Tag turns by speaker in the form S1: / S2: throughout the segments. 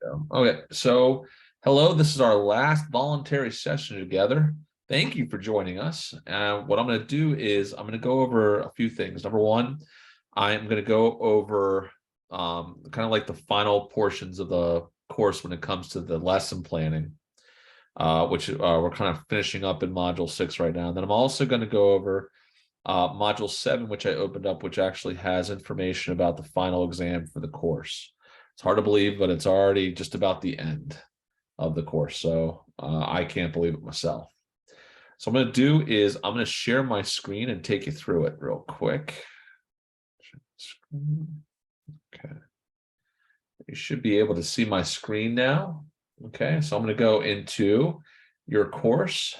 S1: Okay, so hello, this is our last voluntary session together. Thank you for joining us. What I'm going to do is I'm going to go over a few things. Number one, I'm going to go over kind of like the final portions of the course when it comes to the lesson planning, which we're kind of finishing up in Module 6 right now. And then I'm also going to go over Module 7, which I opened up, which actually has information about the final exam for the course. It's hard to believe, but it's already just about the end of the course. So I can't believe it myself. So what I'm going to do is I'm going to share my screen and take you through it real quick. Okay. You should be able to see my screen now. Okay, so I'm going to go into your course.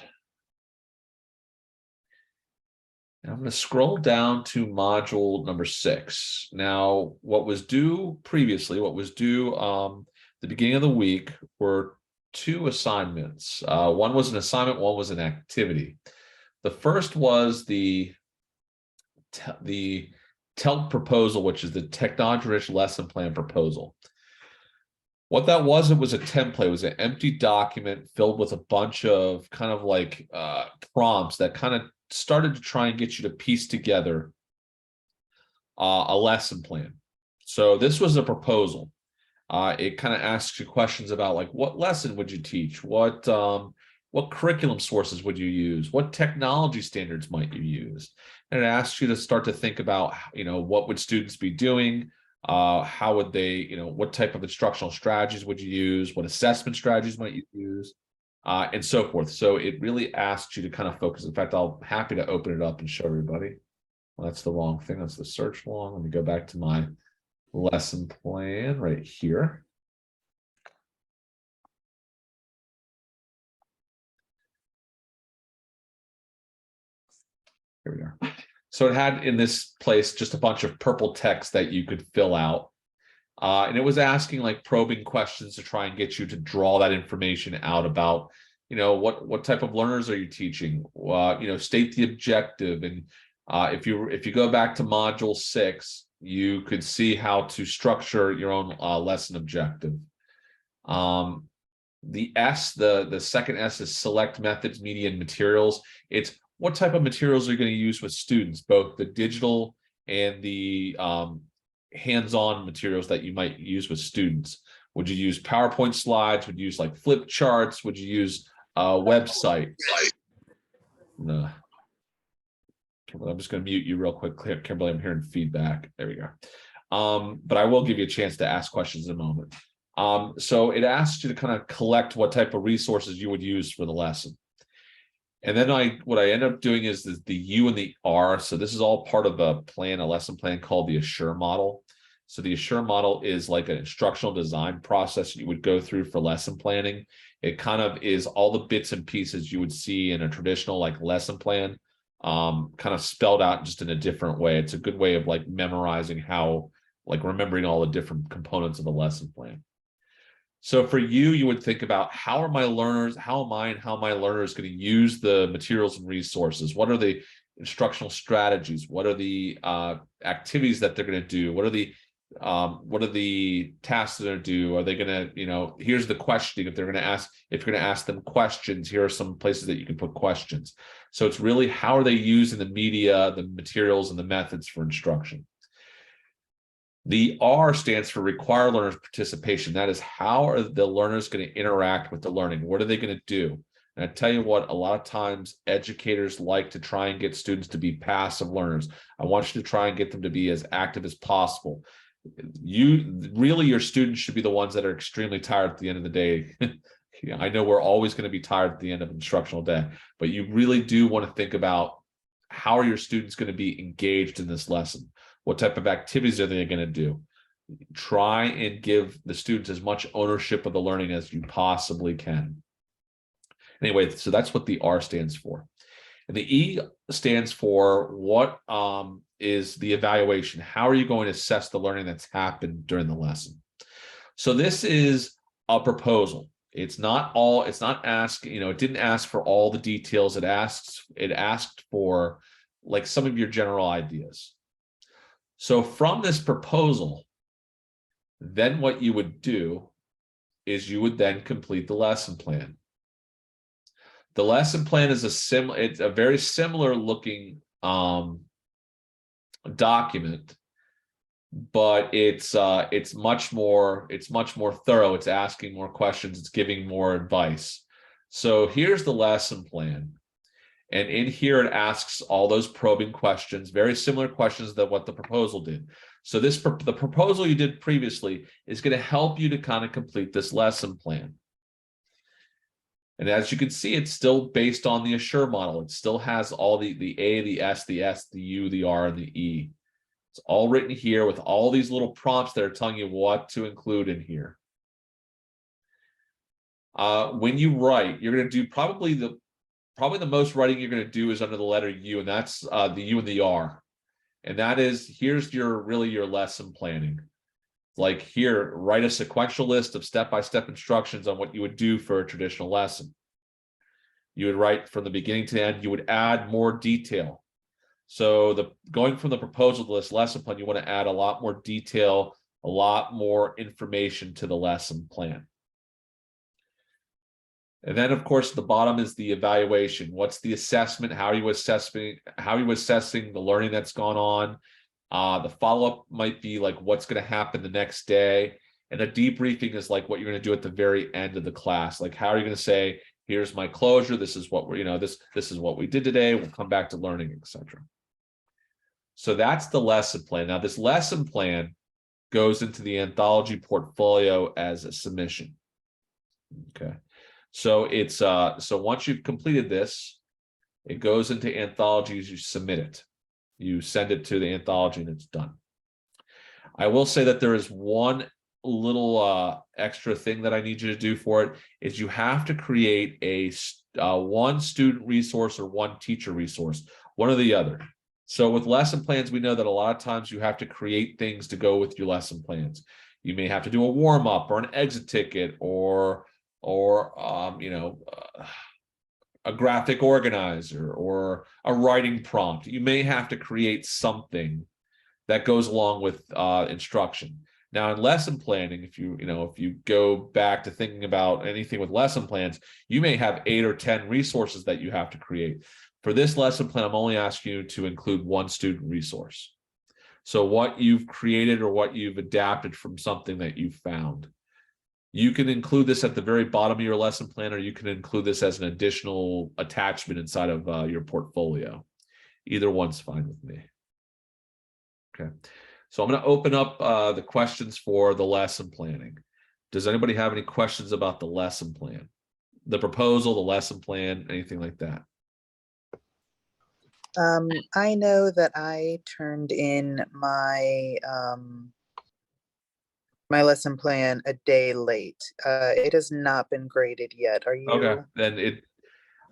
S1: And I'm going to scroll down to module number 6. Now, what was due previously, what was due the beginning of the week were 2 assignments. One was an assignment, one was an activity. The first was the TELP proposal, which is the technology-rich lesson plan proposal. What that was, it was a template. It was an empty document filled with a bunch of kind of like prompts that kind of started to try and get you to piece together a lesson plan. So this was a proposal. It kind of asks you questions about like, what lesson would you teach? What curriculum sources would you use? What technology standards might you use? And it asks you to start to think about, what would students be doing? How would they, what type of instructional strategies would you use? What assessment strategies might you use? And so forth. So it really asks you to kind of focus. In fact, I'm happy to open it up and show everybody. Well, that's the wrong thing. That's the search long. Let me go back to my lesson plan right here. Here we are. So it had in this place just a bunch of purple text that you could fill out. And it was asking like probing questions to try and get you to draw that information out about, what type of learners are you teaching? State the objective. And if you go back to module 6, you could see how to structure your own lesson objective. The S, the second S is select methods, media, and materials. It's what type of materials are you going to use with students, both the digital and the hands-on materials that you might use with students. Would you use PowerPoint slides? Would you use like flip charts? Would you use websites? No. I'm just going to mute you real quick, Kimberly. I'm hearing feedback. There we go. But I will give you a chance to ask questions in a moment. So it asks you to kind of collect what type of resources you would use for the lesson. And then what I end up doing is the U and the R. So this is all part of a lesson plan called the Assure model. So the Assure model is like an instructional design process you would go through for lesson planning. It kind of is all the bits and pieces you would see in a traditional like lesson plan, kind of spelled out just in a different way. It's a good way of like memorizing remembering all the different components of a lesson plan. So for you would think about how am I and how my learners going to use the materials and resources? What are the instructional strategies? What are the activities that they're going to do? What are the tasks they're going to do? Are they going to, here's the questioning. If you're going to ask them questions, here are some places that you can put questions. So it's really how are they using the media, the materials, and the methods for instruction. The R stands for require learners participation. That is, how are the learners going to interact with the learning? What are they going to do? And I tell you what, a lot of times educators like to try and get students to be passive learners. I want you to try and get them to be as active as possible. Your students should be the ones that are extremely tired at the end of the day. I know we're always going to be tired at the end of an instructional day, but you really do want to think about how are your students going to be engaged in this lesson? What type of activities are they going to do? Try and give the students as much ownership of the learning as you possibly can. Anyway, so that's what the R stands for. And the E stands for what is the evaluation. How are you going to assess the learning that's happened during the lesson? So this is a proposal. It's not asking, it didn't ask for all the details. It asked for like some of your general ideas. So from this proposal, then what you would do is you would then complete the lesson plan. The lesson plan is it's a very similar looking document, but it's much more thorough. It's asking more questions, it's giving more advice. So here's the lesson plan. And in here, it asks all those probing questions, very similar questions than what the proposal did. So the proposal you did previously is going to help you to kind of complete this lesson plan. And as you can see, it's still based on the Assure model. It still has all the A, the S, the U, the R, and the E. It's all written here with all these little prompts that are telling you what to include in here. When you write, you're going to do probably the most writing you're going to do is under the letter U, and that's the U and the R. And that is, here's your lesson planning. Like here, write a sequential list of step-by-step instructions on what you would do for a traditional lesson. You would write from the beginning to the end. You would add more detail. So going from the proposal to this lesson plan, you want to add a lot more detail, a lot more information to the lesson plan. And then, of course, at the bottom is the evaluation. What's the assessment? How are you assessing the learning that's gone on? The follow-up might be like what's going to happen the next day. And a debriefing is like what you're going to do at the very end of the class. Like, how are you going to say, here's my closure. This is what we're, this is what we did today. We'll come back to learning, etc. So that's the lesson plan. Now, this lesson plan goes into the anthology portfolio as a submission. Okay. So it's so once you've completed this, it goes into anthologies, you submit it. You send it to the anthology and it's done. I will say that there is one little extra thing that I need you to do for it is you have to create a one student resource or one teacher resource, one or the other. So with lesson plans, we know that a lot of times you have to create things to go with your lesson plans. You may have to do a warm up or an exit ticket or a graphic organizer or a writing prompt. You may have to create something that goes along with instruction. Now, in lesson planning, if you go back to thinking about anything with lesson plans, you may have 8 or 10 resources that you have to create. For this lesson plan, I'm only asking you to include one student resource. So what you've created or what you've adapted from something that you found. You can include this at the very bottom of your lesson plan, or you can include this as an additional attachment inside of your portfolio. Either one's fine with me. Okay, so I'm going to open up the questions for the lesson planning. Does anybody have any questions about the lesson plan? The proposal, the lesson plan, anything like that?
S2: I know that I turned in my my lesson plan a day late. It has not been graded yet. Are you?
S1: Okay, then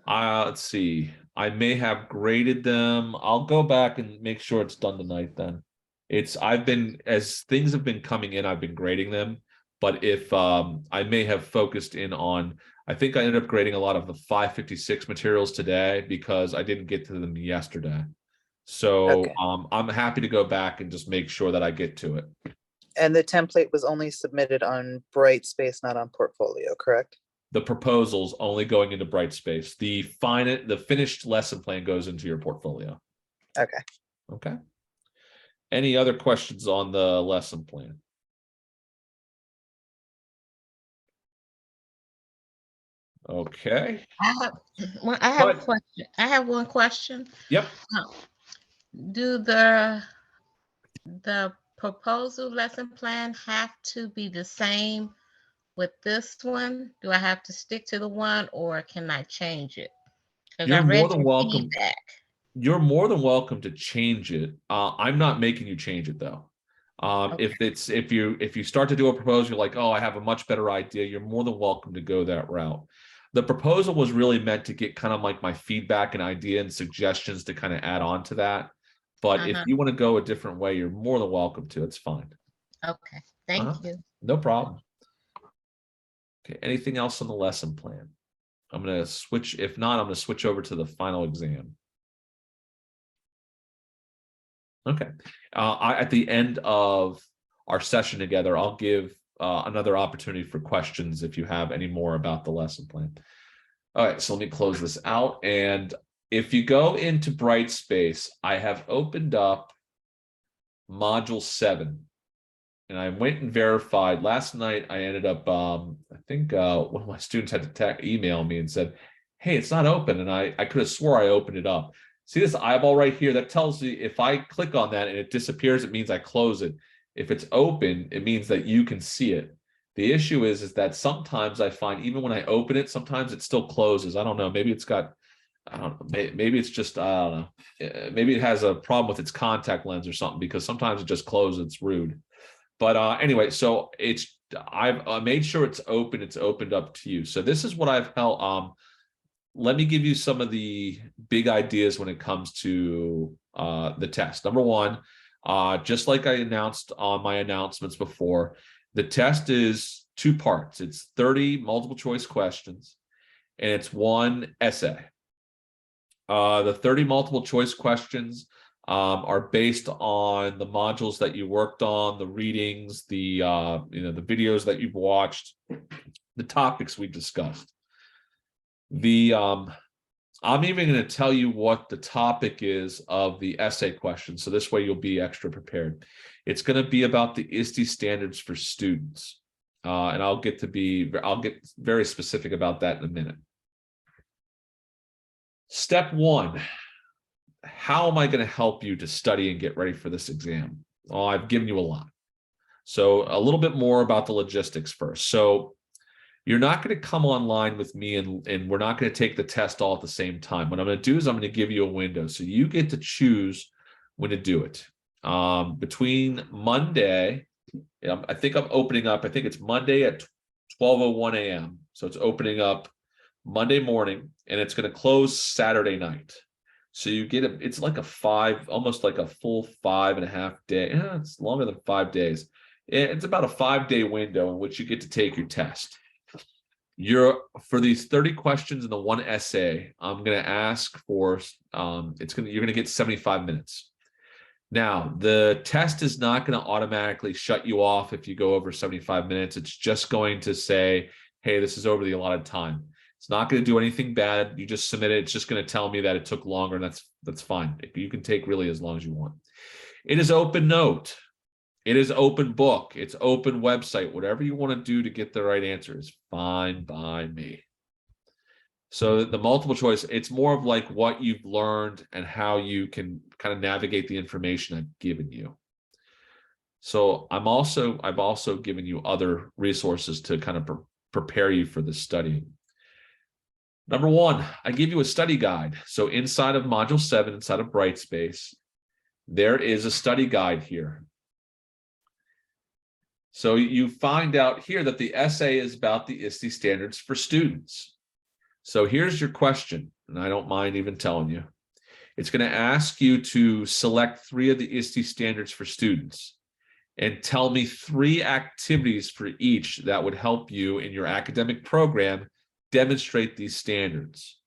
S1: let's see. I may have graded them. I'll go back and make sure it's done tonight then. As things have been coming in, I've been grading them. But if I may have focused in on, I think I ended up grading a lot of the 556 materials today because I didn't get to them yesterday. So
S2: Okay.
S1: I'm happy to go back and just make sure that I get to it.
S2: And the template was only submitted on Brightspace, not on Portfolio, correct?
S1: The proposal's only going into Brightspace. The finished lesson plan goes into your portfolio.
S2: Okay.
S1: Okay. Any other questions on the lesson plan? Okay.
S3: I have a question. I have one question.
S1: Yep.
S3: Do the proposal lesson plan have to be the same with this one? Do I have to stick to the one, or can I change it? Because I read your feedback.
S1: You're more than welcome to change it. I'm not making you change it though. Okay. If you start to do a proposal, you're like, oh, I have a much better idea, you're more than welcome to go that route. The proposal was really meant to get kind of like my feedback and idea and suggestions to kind of add on to that. But if you want to go a different way, you're more than welcome to. It's fine.
S3: Okay, thank you.
S1: No problem. Okay, anything else on the lesson plan? I'm going to switch. If not, I'm going to switch over to the final exam. Okay. At the end of our session together, I'll give another opportunity for questions if you have any more about the lesson plan. All right, so let me close this out. And if you go into Brightspace, I have opened up module 7. And I went and verified. Last night, I ended up, I think one of my students had to email me and said, hey, it's not open. And I could have swore I opened it up. See this eyeball right here? That tells you if I click on that and it disappears, it means I close it. If it's open, it means that you can see it. The issue is that sometimes I find even when I open it, sometimes it still closes. I don't know. Maybe it's got, I don't know. Maybe it's just, I don't know. Maybe it has a problem with its contact lens or something, because sometimes it just closes. It's rude. But anyway, so I've made sure it's open. It's opened up to you. So this is what I've held. Let me give you some of the big ideas when it comes to the test. Number one, just like I announced on my announcements before, the test is 2 parts. It's 30 multiple choice questions, and it's 1 essay. The 30 multiple choice questions are based on the modules that you worked on, the readings, the the videos that you've watched, the topics we've discussed. I'm even going to tell you what the topic is of the essay question, so this way you'll be extra prepared. It's going to be about the ISTE standards for students, and I'll get very specific about that in a minute. Step 1. How am I going to help you to study and get ready for this exam? Well, I've given you a lot. So a little bit more about the logistics first. So you're not going to come online with me and we're not going to take the test all at the same time. What I'm going to do is I'm going to give you a window. So you get to choose when to do it. Between Monday, I think I'm opening up, I think it's Monday at 12:01 a.m. So it's opening up Monday morning and it's going to close Saturday night. So you get it's like almost like a full 5.5 day. It's longer than 5 days. It's about a 5-day window in which you get to take your test. For these 30 questions and the 1 essay, I'm going to ask for, you're going to get 75 minutes. Now, the test is not going to automatically shut you off if you go over 75 minutes. It's just going to say, hey, this is over the allotted time. It's not going to do anything bad. You just submit it. It's just going to tell me that it took longer, and that's fine. You can take really as long as you want. It is open note. It is open book. It's open website. Whatever you want to do to get the right answer is fine by me. So the multiple choice, it's more of like what you've learned and how you can kind of navigate the information I've given you. So I've also given you other resources to kind of prepare you for this study. Number 1, I give you a study guide. So inside of module 7, inside of Brightspace, there is a study guide here. So you find out here that the essay is about the ISTE standards for students. So here's your question, and I don't mind even telling you. It's going to ask you to select 3 of the ISTE standards for students and tell me 3 activities for each that would help you in your academic program demonstrate these standards.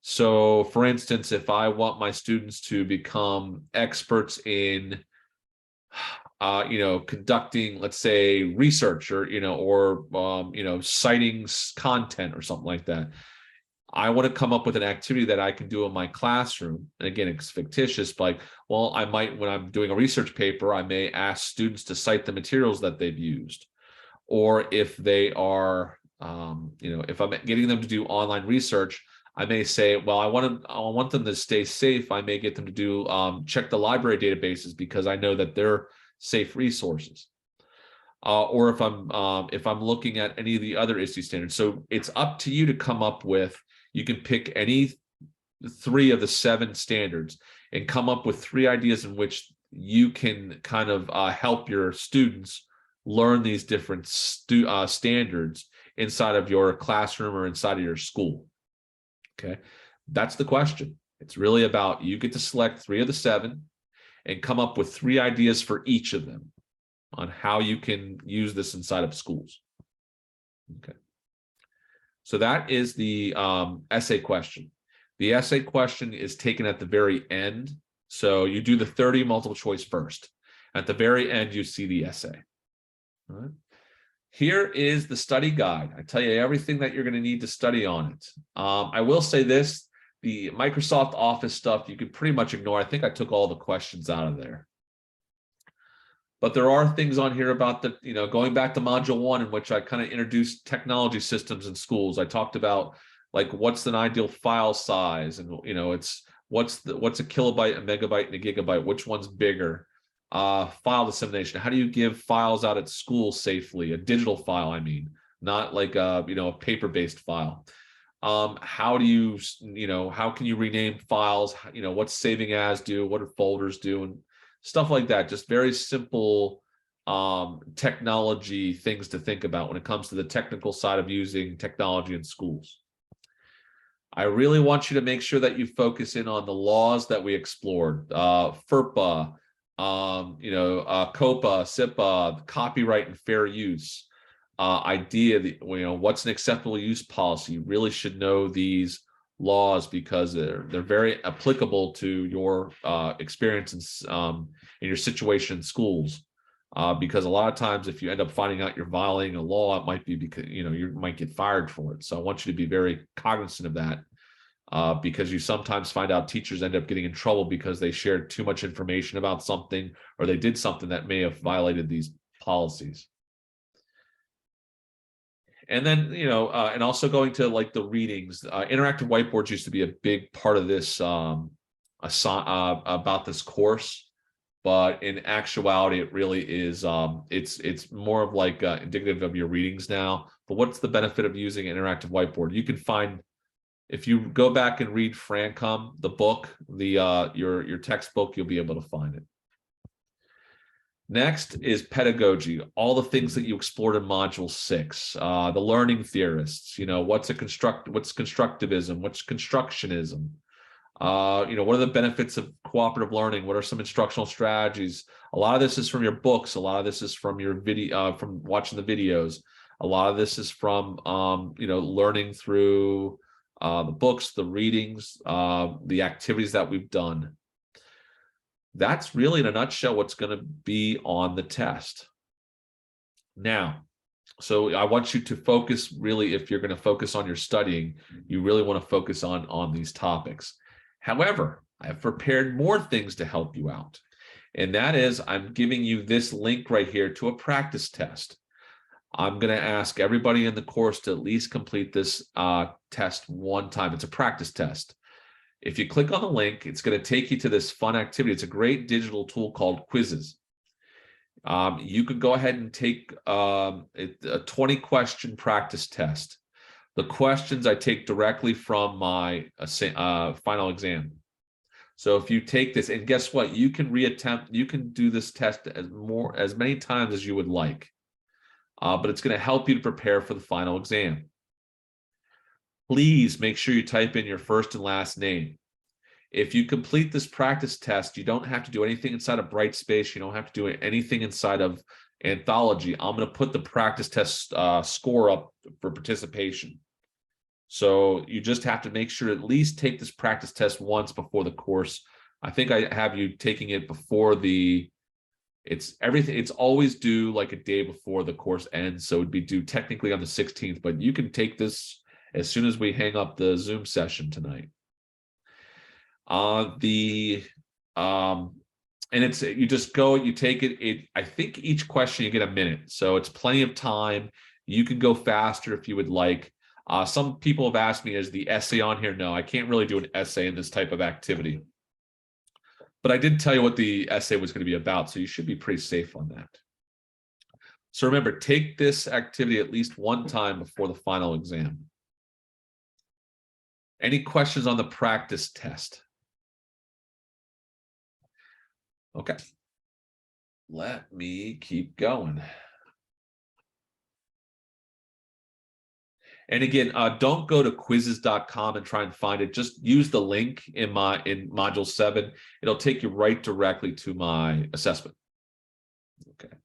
S1: So for instance, if I want my students to become experts in conducting, let's say, research or citing content or something like that, I want to come up with an activity that I can do in my classroom. And again, it's fictitious, like, well, I might, when I'm doing a research paper, I may ask students to cite the materials that they've used. Or if they are, if I'm getting them to do online research, I may say, well, I want them to stay safe. I may get them to do check the library databases because I know that they're safe resources. Or if I'm looking at any of the other ISTE standards. So it's up to you to come up with. You can pick any 3 of the 7 standards and come up with 3 ideas in which you can kind of help your students learn these different standards inside of your classroom or inside of your school. Okay, that's the question. It's really about, you get to select 3 of the 7 and come up with 3 ideas for each of them on how you can use this inside of schools. Okay. So that is the essay question. The essay question is taken at the very end. So you do the 30 multiple choice first. At the very end, you see the essay. All right. Here is the study guide. I tell you everything that you're going to need to study on it. I will say this, the Microsoft Office stuff, you could pretty much ignore. I think I took all the questions out of there. But there are things on here about the, going back to module 1, in which I kind of introduced technology systems in schools. I talked about like what's an ideal file size, and it's what's a kilobyte, a megabyte, and a gigabyte, which one's bigger. File dissemination. How do you give files out at school safely? A digital file, I mean, not like a paper-based file. How do you, how can you rename files? What's saving as do? What do folders do? And stuff like that. Just very simple technology things to think about when it comes to the technical side of using technology in schools. I really want you to make sure that you focus in on the laws that we explored. FERPA, COPA, SIPA, copyright and fair use, idea, what's an acceptable use policy. You really should know these laws because they're very applicable to your experience in your situation in schools. Because a lot of times if you end up finding out you're violating a law, it might be because, you might get fired for it. So I want you to be very cognizant of that. Because you sometimes find out teachers end up getting in trouble because they shared too much information about something, or they did something that may have violated these policies. And then, and also going to like the readings, interactive whiteboards used to be a big part of this about this course, but in actuality, it really is, it's more of like indicative of your readings now. But what's the benefit of using an interactive whiteboard? You can find, if you go back and read Francom, the book, your textbook, you'll be able to find it. Next is pedagogy, all the things that you explored in module 6, the learning theorists, what's constructivism, what's constructionism, what are the benefits of cooperative learning, what are some instructional strategies. A lot of this is from your books, a lot of this is from your video, from watching the videos, a lot of this is from learning through the books, the readings, the activities that we've done. That's really in a nutshell what's going to be on the test. Now, so I want you to focus really, if you're going to focus on your studying, you really want to focus on these topics. However, I have prepared more things to help you out. And that is, I'm giving you this link right here to a practice test. I'm going to ask everybody in the course to at least complete this test one time. It's a practice test. If you click on the link, it's going to take you to this fun activity. It's a great digital tool called Quizzes. You could go ahead and take a 20-question practice test. The questions I take directly from my final exam. So if you take this, and guess what? You can reattempt, you can do this test as many times as you would like. But it's going to help you to prepare for the final exam. Please make sure you type in your first and last name. If you complete this practice test, you don't have to do anything inside of Brightspace. You don't have to do anything inside of Anthology. I'm going to put the practice test score up for participation. So you just have to make sure to at least take this practice test once before the course. I think I have you taking it before it's always due like a day before the course ends. So it'd be due technically on the 16th, but you can take this as soon as we hang up the Zoom session tonight. And it's, you just go, you take it. I think each question you get a minute. So it's plenty of time. You can go faster if you would like. Some people have asked me, is the essay on here? No, I can't really do an essay in this type of activity. But I did tell you what the essay was going to be about, so you should be pretty safe on that. So remember, take this activity at least one time before the final exam. Any questions on the practice test? Okay. Let me keep going. And again, don't go to quizzes.com and try and find it. Just use the link in module 7. It'll take you right directly to my assessment. Okay.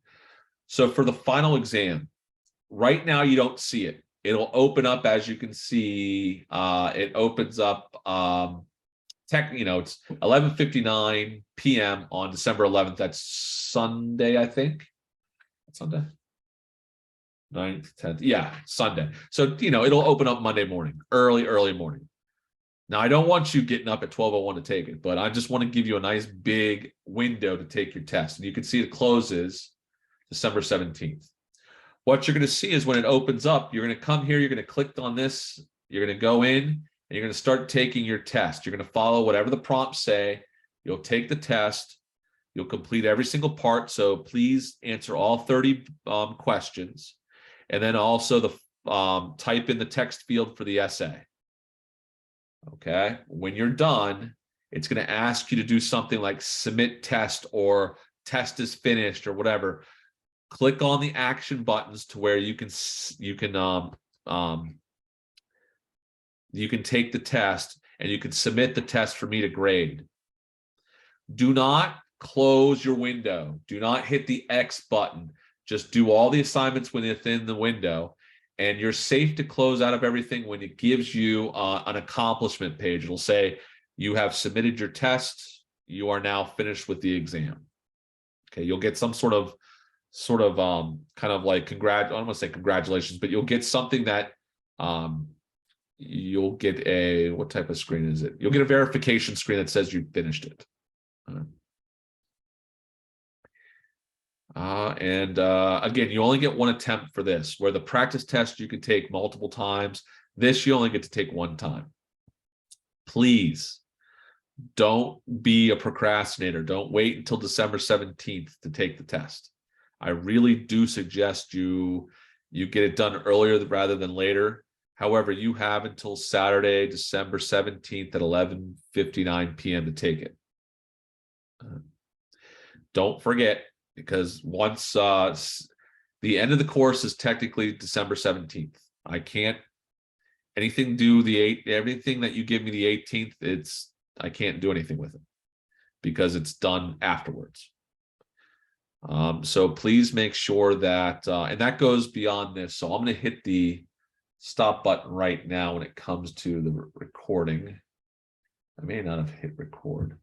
S1: So for the final exam, right now you don't see it. It'll open up, as you can see, it opens up, it's 11:59 p.m. on December 11th. That's Sunday, I think. That's Sunday. 9th, 10th. Yeah, Sunday. So, it'll open up Monday morning, early morning. Now, I don't want you getting up at 12:01 to take it, but I just want to give you a nice big window to take your test. And you can see it closes December 17th. What you're going to see is when it opens up, you're going to come here, you're going to click on this, you're going to go in, and you're going to start taking your test. You're going to follow whatever the prompts say. You'll take the test. You'll complete every single part. So please answer all 30 questions. And then also type in the text field for the essay. Okay. When you're done, it's going to ask you to do something like submit test or test is finished or whatever. Click on the action buttons to where you can take the test and you can submit the test for me to grade. Do not close your window. Do not hit the X button. Just do all the assignments within the window, and you're safe to close out of everything when it gives you an accomplishment page. It'll say you have submitted your test. You are now finished with the exam. Okay, you'll get some sort of kind of like I don't want to say congratulations, but you'll get something that you'll get what type of screen is it? You'll get a verification screen that says you finished it. Again, you only get one attempt for this, where the practice test you can take multiple times. This you only get to take one time. Please don't be a procrastinator. Don't wait until December 17th to take the test. I really do suggest you get it done earlier rather than later. However, you have until Saturday, December 17th at 11:59 p.m. to take it. Don't forget, because once the end of the course is technically December 17th. I can't everything that you give me the 18th, I can't do anything with it because it's done afterwards. So please make sure that, and that goes beyond this. So I'm going to hit the stop button right now when it comes to the recording. I may not have hit record.